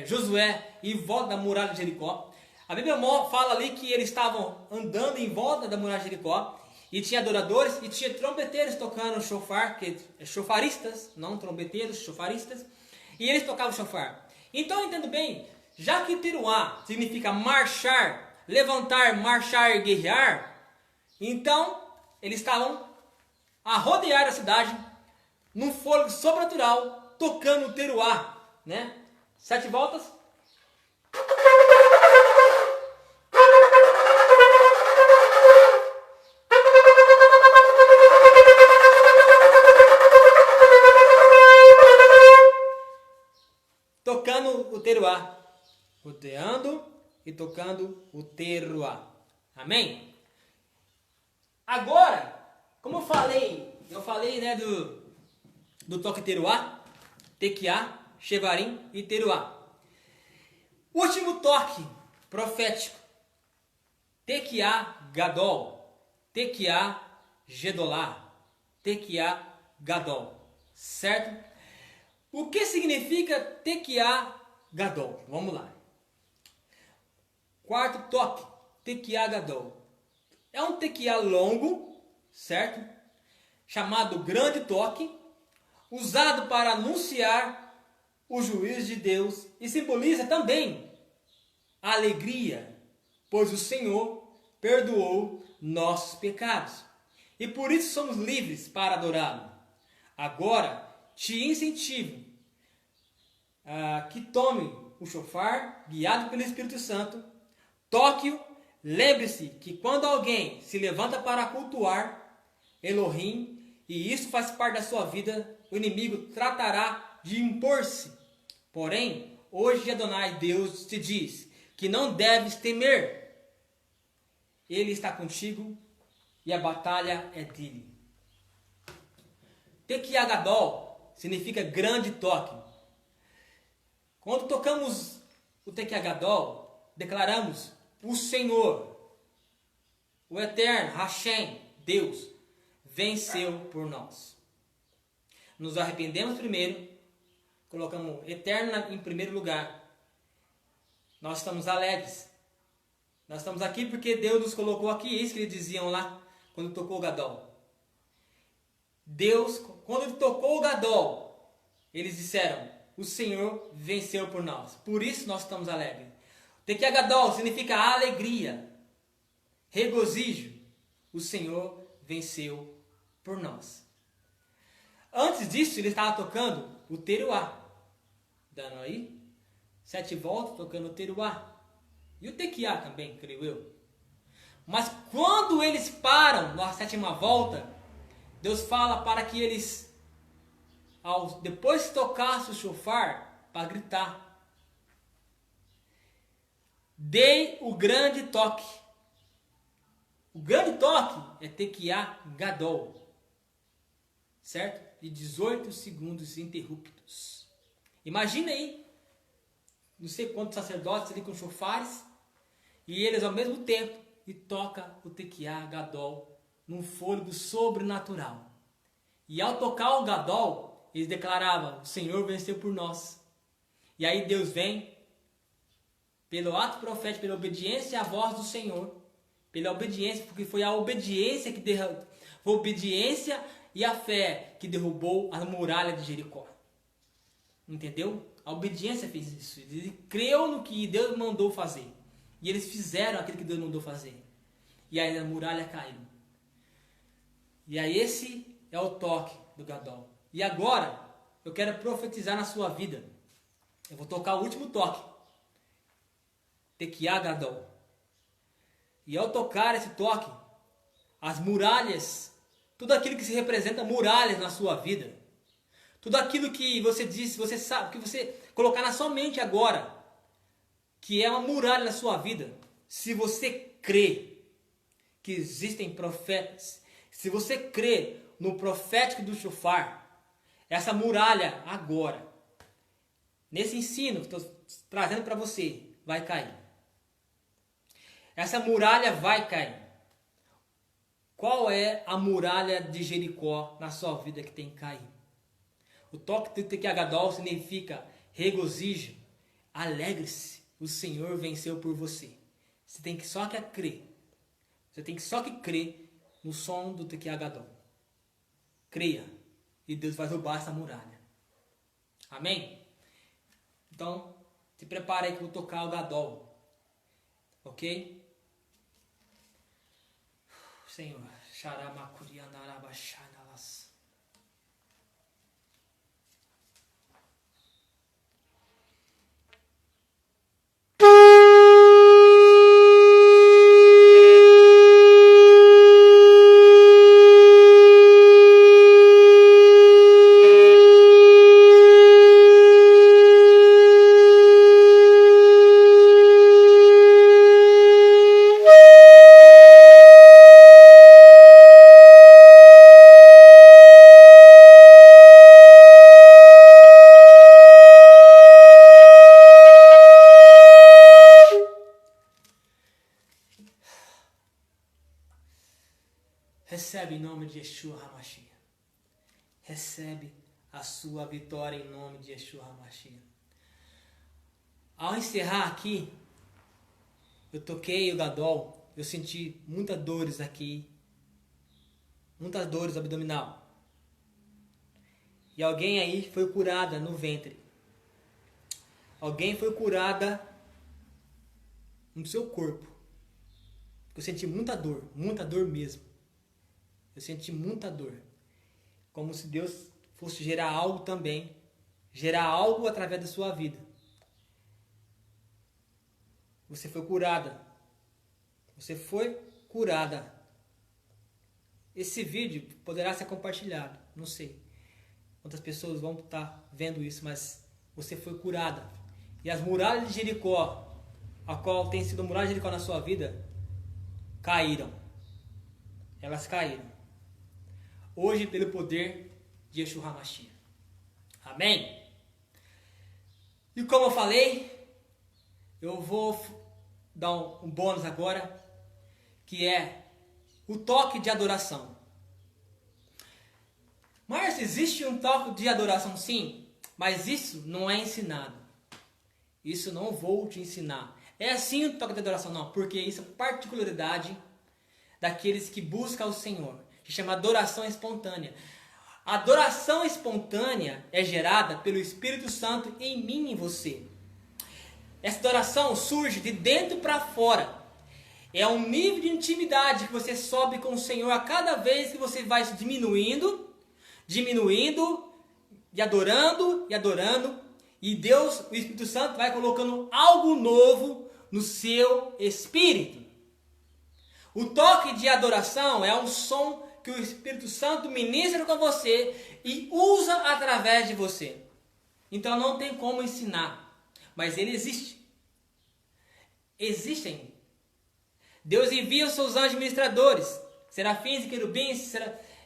Josué em volta da muralha de Jericó, a Bíblia fala ali que eles estavam andando em volta da muralha de Jericó, e tinha adoradores, e tinha trombeteiros tocando chofar, que é chofaristas, não trombeteiros, chofaristas, e eles tocavam chofar. Então eu entendo bem, já que teruá significa marchar, levantar, marchar, guerrear, então eles estavam a rodear a cidade num fôlego sobrenatural, tocando o teruá, né? 7 voltas. Tocando o teruá. Rodeando e tocando o teruá. Amém? Agora, como eu falei, né, do toque teruá, tequiá, shevarim e teruá. O último toque profético, tequiá gadol, tequiá gedolá, tequiá gadol, certo? O que significa tequiá gadol? Vamos lá. Quarto toque, tequiá gadol. É um tequiá longo, certo? Chamado grande toque, usado para anunciar o juízo de Deus e simboliza também a alegria, pois o Senhor perdoou nossos pecados e por isso somos livres para adorá-lo. Agora te incentivo que tome o chofar, guiado pelo Espírito Santo, toque-o. Lembre-se que quando alguém se levanta para cultuar Elohim, e isso faz parte da sua vida, o inimigo tratará de impor-se. Porém, hoje Adonai, Deus, te diz que não deves temer. Ele está contigo e a batalha é dele. Tequiá gadol significa grande toque. Quando tocamos o tequiá gadol, declaramos o Senhor, o Eterno, Hashem, Deus, venceu por nós. Nos arrependemos primeiro, colocamos Eterno em primeiro lugar. Nós estamos alegres. Nós estamos aqui porque Deus nos colocou aqui. É isso que eles diziam lá, quando tocou o gadol. Deus, quando ele tocou o gadol, eles disseram, o Senhor venceu por nós. Por isso nós estamos alegres. Tequiá gadol significa alegria, regozijo. O Senhor venceu por nós. Antes disso, ele estava tocando o teruá. Dando aí 7 voltas, tocando o teruá. E o tequiá também, creio eu. Mas quando eles param na sétima volta, Deus fala para que eles, depois que tocasse o shofar, para gritar. Dei o grande toque. O grande toque é Tekiá Gadol. Certo? De 18 segundos interruptos. Imagina aí, não sei quantos sacerdotes ali com chofares, e eles ao mesmo tempo, e toca o Tekiá Gadol num fôlego sobrenatural. E ao tocar o Gadol, eles declaravam, o Senhor venceu por nós. E aí Deus vem, pelo ato profético, pela obediência à voz do Senhor, pela obediência, porque foi a obediência que derrubou, foi a obediência e a fé que derrubou a muralha de Jericó. Entendeu? A obediência fez isso. Ele creu no que Deus mandou fazer. E eles fizeram aquilo que Deus mandou fazer. E aí a muralha caiu. E aí esse é o toque do Gadol. E agora, eu quero profetizar na sua vida. Eu vou tocar o último toque. Tekiá Gadol. E ao tocar esse toque, as muralhas, tudo aquilo que se representa muralhas na sua vida, tudo aquilo que você disse, você sabe, que você colocar na sua mente agora, que é uma muralha na sua vida, se você crê que existem profetas, se você crê no profético do shofar, essa muralha agora, nesse ensino que estou trazendo para você, vai cair. Essa muralha vai cair. Qual é a muralha de Jericó na sua vida que tem que cair? O toque do Tekiá Gadol significa regozijo, alegre-se, o Senhor venceu por você. Você tem que só que crer. Você tem que só que crer no som do Tekiá Gadol. Creia e Deus vai derrubar essa muralha. Amém? Então, se prepare aí que eu vou tocar o Gadol. Ok? Senhor, Xaramakuriandarabachanalas. Recebe em nome de Yeshua HaMashiach. Recebe a sua vitória em nome de Yeshua HaMashiach. Ao encerrar aqui, eu toquei o Gadol, eu senti muitas dores aqui, muitas dores abdominal. E alguém aí foi curada no ventre. Alguém foi curada no seu corpo. Eu senti muita dor mesmo. Eu senti muita dor. Como se Deus fosse gerar algo também. Gerar algo através da sua vida. Você foi curada. Você foi curada. Esse vídeo poderá ser compartilhado. Não sei quantas pessoas vão estar vendo isso, mas você foi curada. E as muralhas de Jericó, a qual tem sido muralha de Jericó na sua vida, caíram. Elas caíram. Hoje, pelo poder de Yeshua HaMashiach. Amém? E como eu falei, eu vou dar um bônus agora, que é o toque de adoração. Mas existe um toque de adoração sim, mas isso não é ensinado. Isso não vou te ensinar. É assim o toque de adoração, não, porque isso é particularidade daqueles que buscam o Senhor. Que chama adoração espontânea. A adoração espontânea é gerada pelo Espírito Santo em mim e em você. Essa adoração surge de dentro para fora. É um nível de intimidade que você sobe com o Senhor a cada vez que você vai diminuindo, e adorando, e Deus, o Espírito Santo, vai colocando algo novo no seu espírito. O toque de adoração é um som que o Espírito Santo ministra com você e usa através de você. Então não tem como ensinar, mas ele existe. Existem. Deus envia os seus anjos ministradores, serafins e querubins,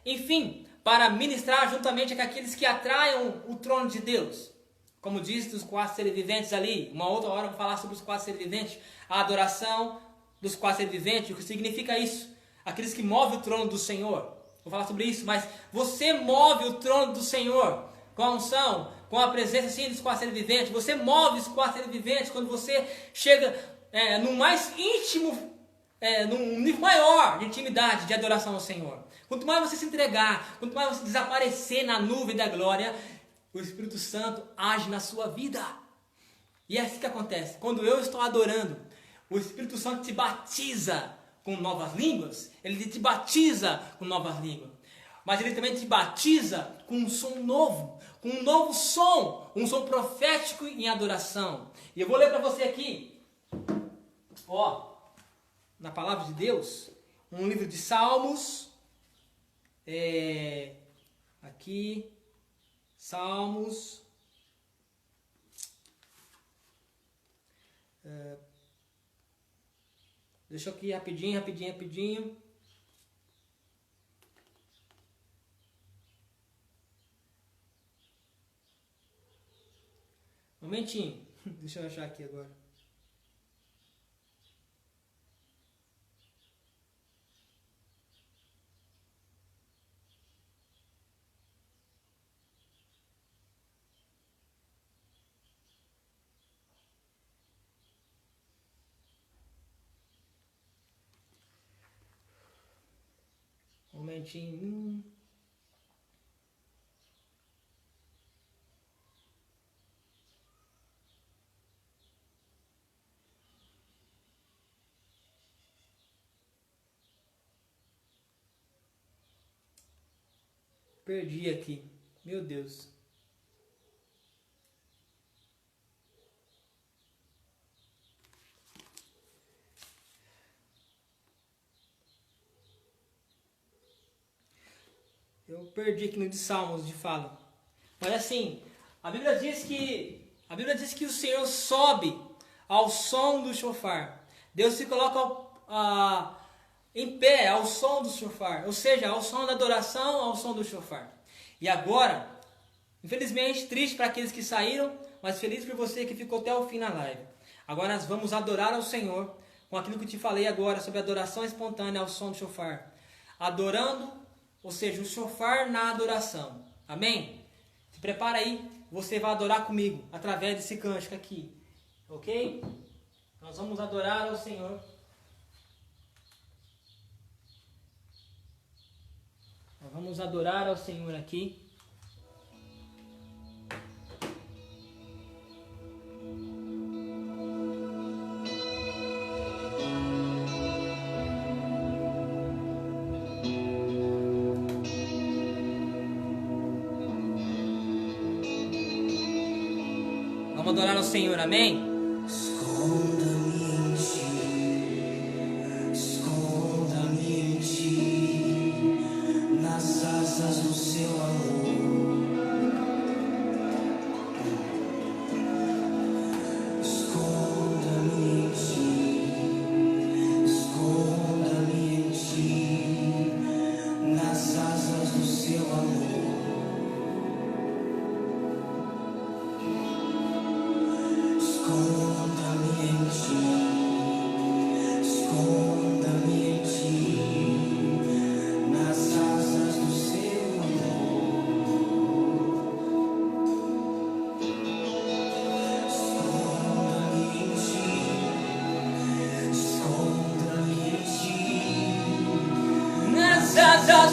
enfim, para ministrar juntamente com aqueles que atraiam o trono de Deus. Como diz os 4 seres viventes ali, uma outra hora eu vou falar sobre os 4 seres viventes, a adoração dos 4 seres viventes, o que significa isso? Aqueles que movem o trono do Senhor. Vou falar sobre isso, mas você move o trono do Senhor com a unção, com a presença assim dos 4 seres viventes. Você move os 4 seres viventes quando você chega no mais íntimo, num nível maior de intimidade, de adoração ao Senhor. Quanto mais você se entregar, quanto mais você desaparecer na nuvem da glória, o Espírito Santo age na sua vida. E é assim que acontece. Quando eu estou adorando, o Espírito Santo te batiza com novas línguas. Ele te batiza com novas línguas. Mas ele também te batiza com um som novo. Com um novo som. Um som profético em adoração. E eu vou ler para você aqui. Na palavra de Deus. Um livro de Salmos. Aqui. Salmos. Deixa eu aqui rapidinho. Um momentinho. Deixa eu achar aqui agora. Um momentinho. Perdi aqui. Meu Deus. Eu perdi aqui no de Salmos de fala. Mas assim, a Bíblia diz que o Senhor sobe ao som do shofar. Deus se coloca em pé ao som do shofar, ou seja, ao som da adoração, ao som do shofar. E agora, infelizmente, triste para aqueles que saíram, mas feliz por você que ficou até o fim na live. Agora nós vamos adorar ao Senhor com aquilo que eu te falei agora sobre adoração espontânea ao som do shofar. Adorando, ou seja, o shofar na adoração. Amém? Se prepara aí, você vai adorar comigo através desse cântico aqui. Ok? Nós vamos adorar ao Senhor. Nós vamos adorar ao Senhor aqui. Vamos adorar ao Senhor, amém?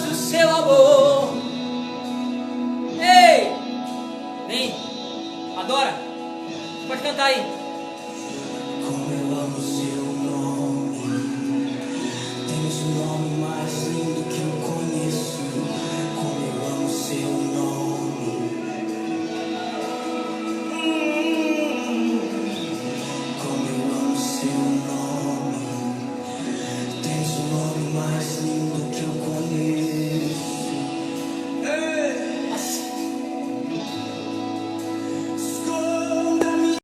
Do seu amor. Ei! Vem! Adora! Pode cantar aí.